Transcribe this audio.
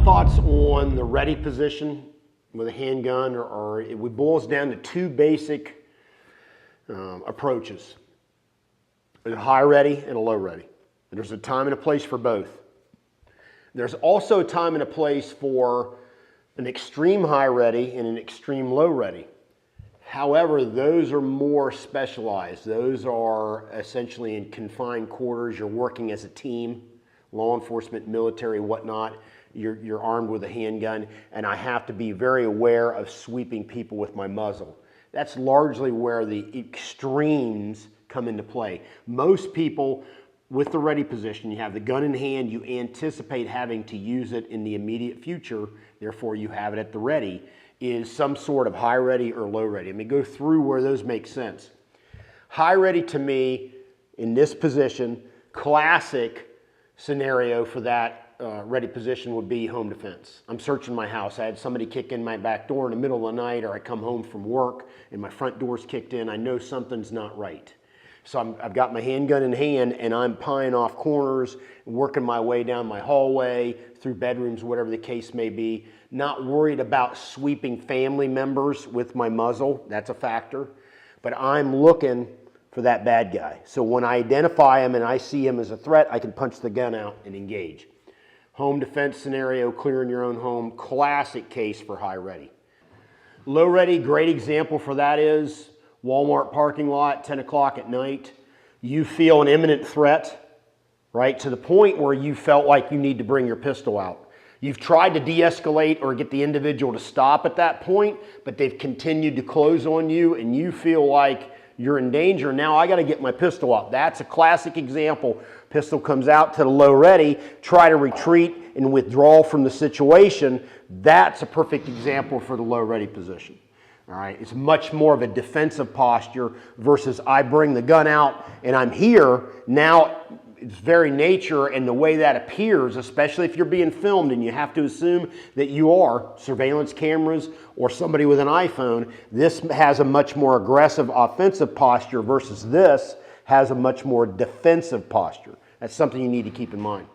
thoughts on the ready position with a handgun it boils down to two basic approaches. There's a high ready and a low ready. And there's a time and a place for both. There's also a time and a place for an extreme high ready and an extreme low ready. However, those are more specialized. Those are essentially in confined quarters. You're working as a team, law enforcement, military, whatnot. You're armed with a handgun, and I have to be very aware of sweeping people with my muzzle. That's largely where the extremes come into play. Most people with the ready position, you have the gun in hand, you anticipate having to use it in the immediate future, therefore you have it at the ready, is some sort of high ready or low ready. I mean, go through where those make sense. High ready to me, in this position, classic scenario for that ready position would be home defense. I'm searching my house. I had somebody kick in my back door in the middle of the night, or I come home from work and my front door's kicked in. I know something's not right. So I've got my handgun in hand and I'm pieing off corners, working my way down my hallway, through bedrooms, whatever the case may be. Not worried about sweeping family members with my muzzle. That's a factor. But I'm looking for that bad guy. So when I identify him and I see him as a threat, I can punch the gun out and engage. Home defense scenario, clearing your own home, classic case for high ready. Low ready, great example for that is Walmart parking lot, 10 o'clock at night. You feel an imminent threat, right? To the point where you felt like you need to bring your pistol out. You've tried to de-escalate or get the individual to stop at that point, but they've continued to close on you and you feel like you're in danger. Now I got to get my pistol out. That's a classic example. Pistol comes out to the low ready, try to retreat and withdraw from the situation. That's a perfect example for the low ready position. All right, it's much more of a defensive posture versus I bring the gun out and I'm here. Now its very nature and the way that appears, especially if you're being filmed and you have to assume that you are, surveillance cameras or somebody with an iPhone, this has a much more aggressive offensive posture versus this has a much more defensive posture. That's something you need to keep in mind.